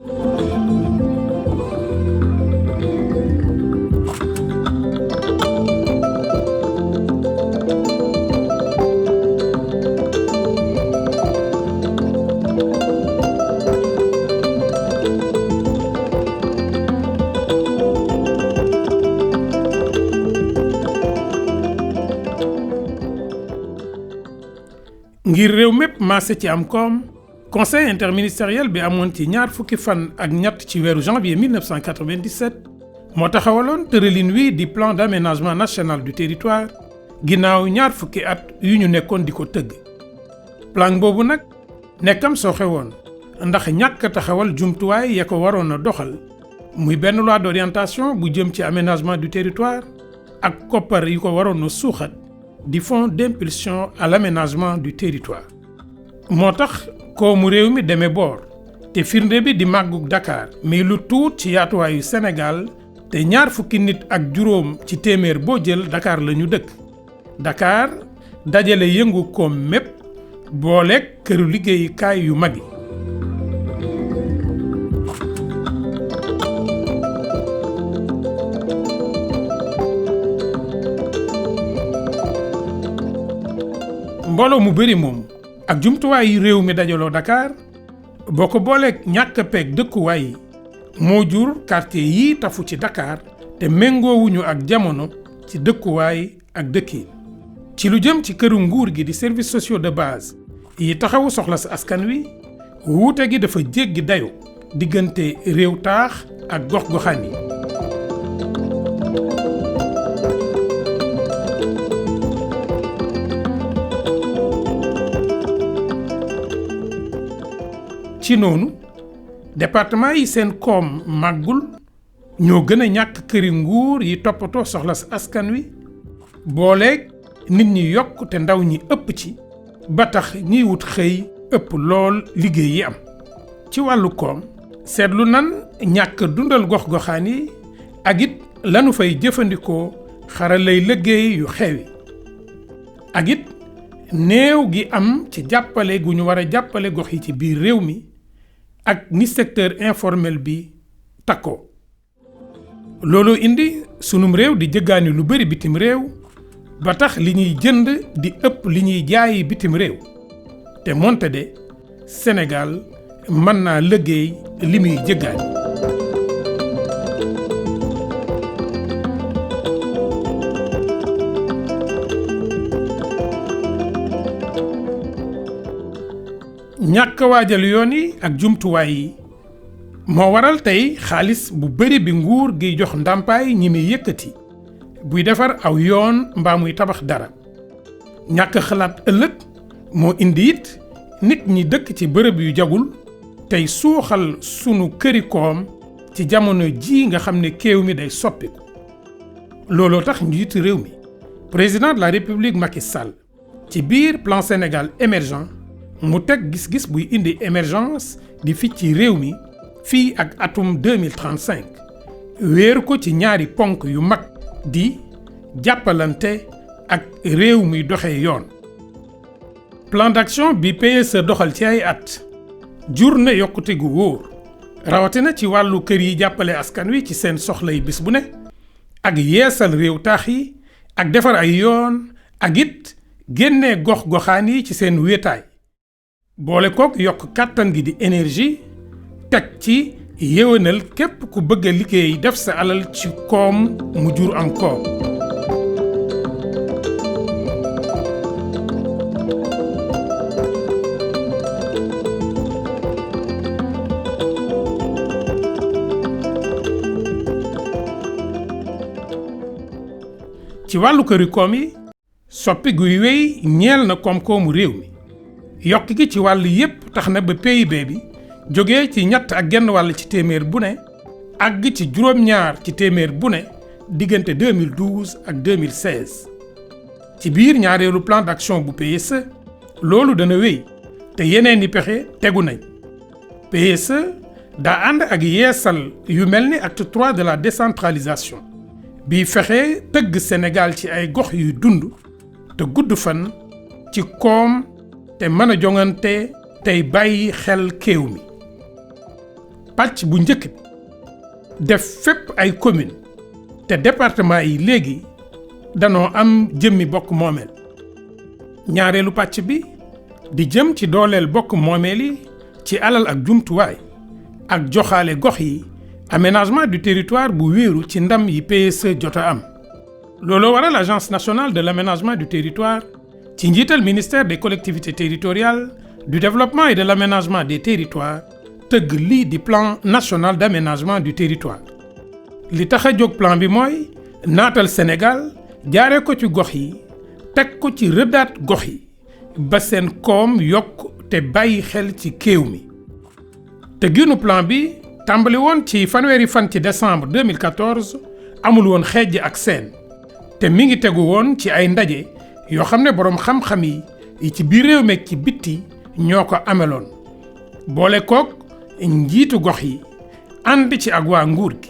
ngir réew mépp maase ci am koom conseil interministériel bi amoon ci ñaar fukki fan ak ñett ci weeru janvier 1997 moo taxawaloon tëralin wi di plan d'aménagement national du territoire ginnaaw ñaar fukki at yu ñu nekkoon di ko tëgg. plan boobu nag nekkam sooxe woon ndax ñàkk taxawal jumtuwaay ya ko waroon a doxal muy benn loi d'orientation bu jëm ci aménagement du territoire ak koppar yi ko waroon a suuxat di fonds d'impulsion à l'aménagement du territoire. moo tax koomu réew mi demee boor te firnde bi di màggug Dakar mais lu tuut ci yaatuwaayu Sénégal te ñaar fukki nit ak juróom ci téeméer boo jël Dakar la ñu dëkk. Dakar dajale yëngu koom mépp booleeg këru liggéeyukaay yu mag yi. mbooloo mu bëri moom ak jumtuwaay yi réew mi dajaloo Dakar boo ko booleeg ñàkk peeg dëkkuwaay yi moo jur quartier yii tafu ci Dakar te méngoowuñu ak jamono ci dëkkuwaay ak dëkkiin. ci lu jëm ci këru nguur gi di services sociaux de base yi taxawu soxla sa askan wi wuute gi dafa jéggi dayo diggante réew taax ak gox-goxaan yi. ci noonu département yi seen koom màggul ñoo gën a ñàkk këri nguur yi toppatoo soxla sa askan wi booleeg nit ñi yokk te ndaw ñi ëpp ci ba tax ñiy wut xëy ëpp lool liggéey yi am. ci wàllu koom seetlu nan ñàkk dundal gox-goxaan yi ak it lanu fay jëfandikoo xaralay liggéey yu xewi ak it néew gi am ci jàppale gu ñu war a jàppale gox yi ci biir réew mi ak ni secteur informel bi takkoo. looloo indi sunum réew di jëggaani lu bari bitim réew ba tax li ñuy jënd di ëpp li ñuy jaayi bitim réew te moonte de Sénégal mën naa liggéey li muy jëggaani. ñàkk waajal yoon yi ak jumtuwaay yi moo waral tey xaalis bu bari bi nguur gi jox ndàmpaay ñi muy yëkkati buy defar aw yoon mbaa muy tabax dara. ñàkk xalaat ëllëg moo indi it nit ñi dëkk ci bërëb yu jagul tey suuxal sunu këri koom ci jamono ji nga xam ne kéew mi day soppiku. looloo tax njiitu réew mi président de la République Macky Sall ci biir plan Sénégal émergent mu teg gis-gis buy indi émergence di fi ci réew mi fii ak atum 2035 wéeru ko ci ñaari ponk yu mag di jàppalante ak réew mi doxee yoon. plan d'action bi PSE doxal ci ay at jur na yokkute gu wóor rawatina ci wàllu kër yi jàppale askan wi ci seen soxlay bis bu ne ak yeesal réew taax yi ak defar ay yoon ak it génnee gox-goxaan yi ci seen wéetaay. boole kook yokk kàttan gi di énergie teg ci yéwénal képp ku bëgg a liggéey def sa alal ci koom mu jur am koom. ci wàllu këri koom yi soppi guy wéy ñeel na koom-koomu réew mi. yokk gi ci wàll yépp tax na ba PIB bi jógee ci 3,5 ci téeméer bu ne àgg ci 2 ci téeméer bu ne diggante 2012 ak 2016. ci biir ñaareelu plan d'action bu PSE loolu dana wéy te yeneen i pexe tegu nañ. PSE daa ànd ak yeesal yu mel ni acte 3 de la décentralisation bi fexe tëgg Sénégal ci ay gox yuy dund te gudd fan ci koom te mën a jongante tey bàyyi xel kéew mi. pàcc bu njëkk bi def fépp ay commune te département yi léegi danoo am jëmmi bokk moomeel. ñaareelu pàcc bi di jëm ci dooleel bokk moomeel yi ci alal ak jumtuwaay ak joxaale gox yi aménagement du territoire bu wéeru ci ndam yi PSE jot a am. looloo waral agence nationale de l'aménagement du territoire ci njiital ministère des collectivités territoriales du développement et de l'aménagement des territoires tëgg lii di plan national d'aménagement du territoire. li tax a jóg plan bi mooy naatal Sénégal jaaree ko ci gox yi teg ko ci rëddaat gox yi ba seen koom yokk te bàyyi xel ci kéew mi. te ginu plan bi tàmbali woon ci fanweeri fan ci décembre 2014 amul woon xejj ak seen te mi ngi tegu woon ci ay ndaje yoo xam ne boroom xam-xam yi ci biir réew meek ci bitti ñoo ko ameloon boole kook njiitu gox yi ànd ci ak waa nguur gi.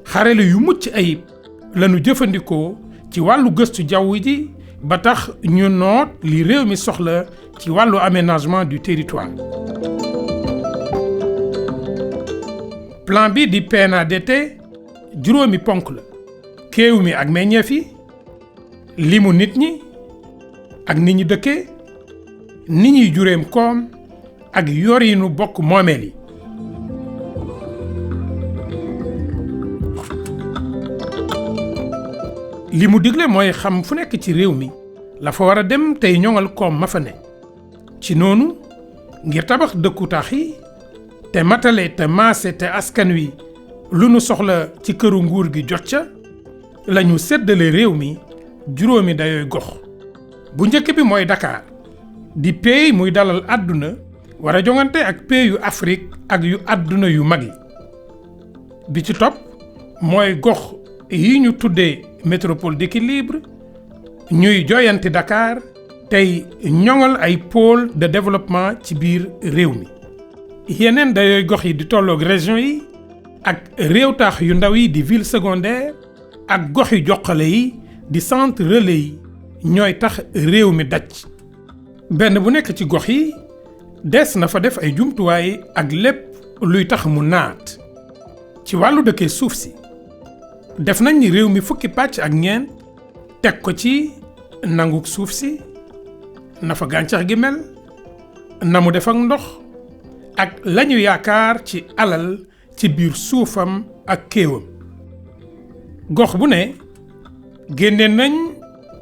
xarale yu mucc ayib lañu jëfandikoo ci wàllu gëstu jaww ji ba tax ñu noot li réew mi soxla ci wàllu aménagement du territoire. plan bi di PNADT juróomi ponk la. kéew mi ak meññeef yi, limu nit ñi ak ni ñu dëkkee, ni ñuy jureem koom ak yorinu bokk moomeel yi. li mu digle mooy xam fu nekk ci réew mi la fa war a dem tey ñoŋal koom ma fa ne. ci noonu ngir tabax dëkku taax yi te matale te maase te askan wi lu nu soxla ci këru nguur gi jot ca lañu séddale réew mi juróomi dayooy gox. bu njëkk bi mooy Dakar di pays muy dalal àdduna war a jongante ak pays yu Afrique ak yu àdduna yu mag yi. bi ci topp mooy gox yi ñu tuddee métropole d'équilibre ñuy joyanti Dakar tey ñoŋal ay pôle de développement ci biir réew mi. yeneen dayooy gox yi di tolloog région yi ak réew taax yu ndaw yi di ville secondaire ak gox yu joxale yi di centre relais yi ñooy tax réew mi daj. benn bu nekk ci gox yi des na fa def ay jumtuwaay ak lépp luy tax mu naat. ci wàllu dëkkee suuf si def nañ ni réew mi fukki pàcc ak ñeent teg ko ci nanguk suuf si na fa gàncax gi mel na mu def ak ndox ak lañu yaakaar ci alal ci biir suufam ak kéewam. gox bu ne génne nañ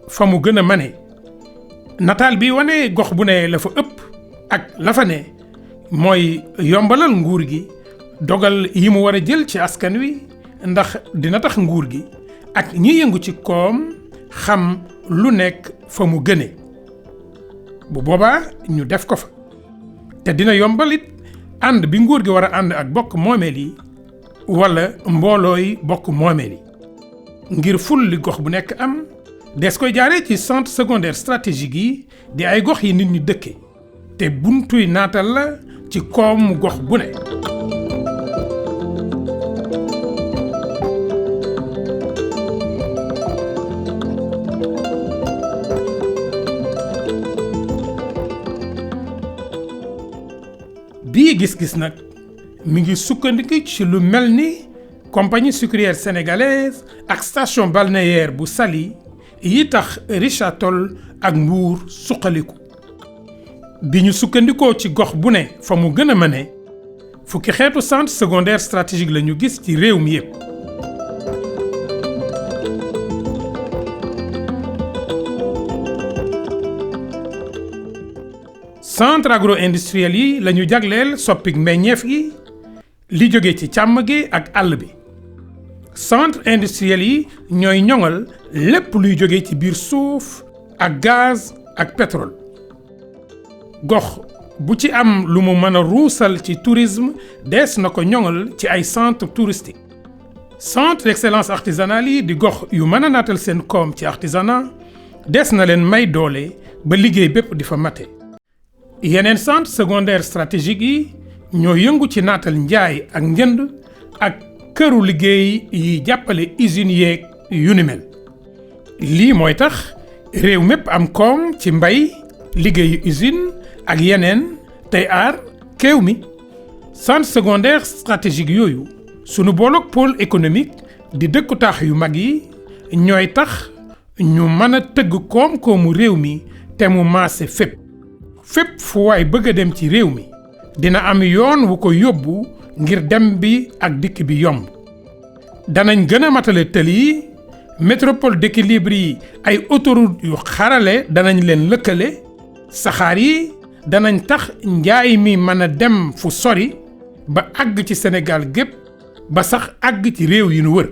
fa mu gën a mane. nataal bi wane gox bu ne la fa ëpp ak la fa ne mooy yombalal nguur gi dogal yi mu war a jël ci askan wi ndax dina tax nguur gi ak ñi yëngu ci koom xam lu nekk fa mu gëne. bu boobaa ñu def ko fa te dina yombalit ànd bi nguur gi war a ànd ak bokk moomeel yi wala mboolooy bokk moomeel yi. ngir ful li gox bu nekk am des koy jaaree ci centre secondaire stratégique yi di ay gox yi nit ñi dëkke te buntuy naatal la ci koomu gox bu ne. bii gis-gis nag mi ngi sukkandiku ci lu mel ni compagnie sucrière sénégalaise ak station balnéaire bu Saly yi tax Richard Toll ak Mbour suqaliku. bi ñu sukkandikoo ci gox bu ne fa mu gën a mëne fukki xeetu centre secondaire stratégique la ñu gis ci réew mi yépp. centre agro-industriel yi la ñu jagleel soppik meññeef gi li jóge ci càmm gi ak àll bi. centre industriel yi ñooy ñoŋal lépp luy jóge ci biir suuf ak gaz ak pétrole. gox bu ci am lu mu mën a ruusal ci tourisme des na ko ñoŋal ci ay centre touristique. centre d'excellence artisanale yi di gox yu mën a naatal seen koom ci artisanat des na leen may doole ba liggéey bépp di fa mate. yeneen centre secondaire stratégique yi ñoo yëngu ci naatal njaay ak njënd ak këru liggéey yi jàppale usines yeeg yu ni mel. lii mooy tax réew mépp am koom ci mbay liggéeyu usine ak yeneen tey aar kéew mi. centre secondaire stratégique yooyu sunu booloog pôle économique di dëkku taax yu mag yi ñooy tax ñu mën a tëgg koom-koomu réew mi te mu maase fépp fu waay bëgg a dem ci réew mi dina am yoon wu ko yóbbu ngir dem bi ak dikk bi yomb danañ gën a matale tëli yi métropole d'équilibre yi ay autoroute yu xarale danañ leen lëkkale saxaar yi danañ tax njaay mi mën a dem fu sori ba àgg ci Sénégal gépp ba sax àgg ci réew yi nu wër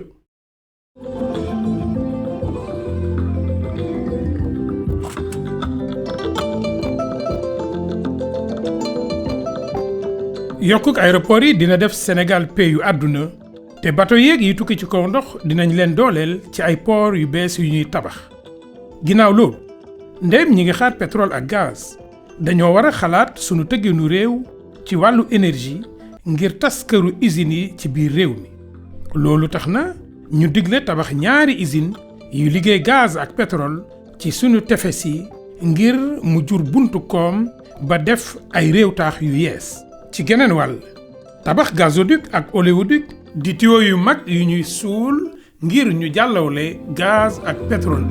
yokkuk aéroport yi dina def Sénégal pays yu àdduna te bato yeeg yi tukki ci kaw ndox dinañ leen dooleel ci ay port yu bees yu ñuy tabax ginnaaw loolu ndéem ñi ngi xaar pétrole ak gaz dañoo war a xalaat sunu tëgginu réew ci wàllu énergie ngir tas këru usines yi ci biir réew mi loolu tax na ñu digle tabax ñaari usine yu liggéey gaz ak pétrole ci sunu tefes yi ngir mu jur buntu koom ba def ay réew taax yu yees ci geneen wàll tabax gazoduc ak oléoduc di tuyau yu mag yu ñuy suul ngir ñu jàllawle gaz ak pétrole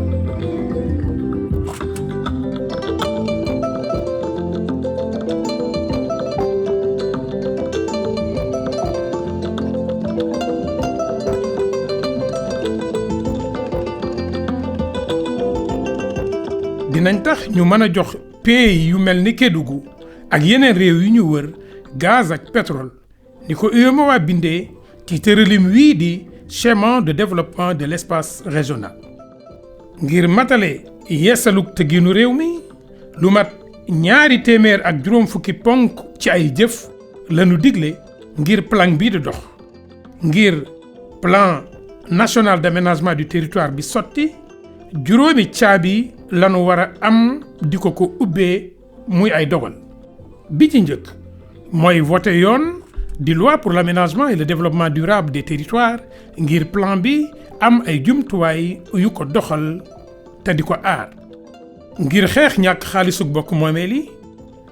dinañ tax ñu mën a jox pays yu mel ni Kédougou ak yeneen réew yu ñu wër gaz ak pétrole ni ko UEMOA bindee ci tërëlim wii di schéma de développement de l'espace régional ngir matale yeesaluk tëgginu réew mi lu mat 250 ponk ci ay jëf lañu digle ngir plan bii di dox ngir plan national d'aménagement du territoire bi sotti juróomi caabi lanu war a am di ko ubbee muy ay dogal bi ci njëkk mooy voté yoon di loi pour l'aménagement et le développement durable des territoires ngir plan bi am ay jumtuwaay yu ko doxal te di ko aar ngir xeex ñàkk xaalisug bokk moomeel yi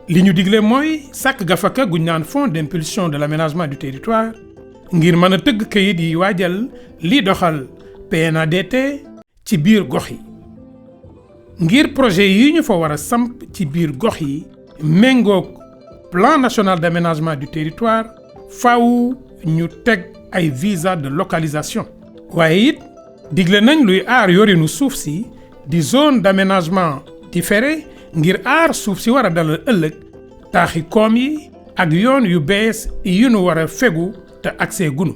li ñu digle mooy sàkk gafaka guñ naan fonds d'impulsion de l'aménagement du territoire ngir mën a tëgg kayit yi waajal li doxal PNADT ci biir gox yi ngir projet yi ñu fa war a samp ci biir gox yi méngoog plan national d'aménagement du territoire faaw ñu teg ay visa de localisation waaye it digle nañ luy aar yorinu suuf si di zone d'aménagement différé ngir aar suuf si war a dalal ëllëg taaxi koom yi ak yoon yu bees yu nu war a fegu te accès gunu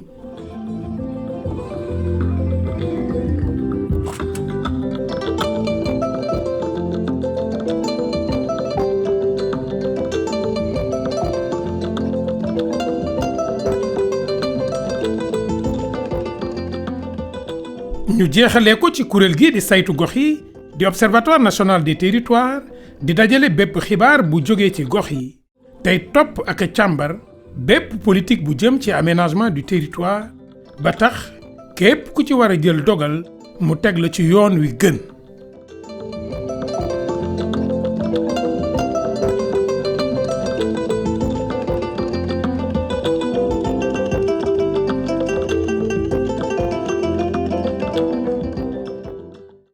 ñu jeexalee ko ci kuréel gi di saytu gox yi di observatoire national des territoires di dajale bépp xibaar bu jógee ci gox yi tey topp ak càmbar bépp politique bu jëm ci aménagement du territoire ba tax képp ku ci war a jël dogal mu teg la ci yoon wi gën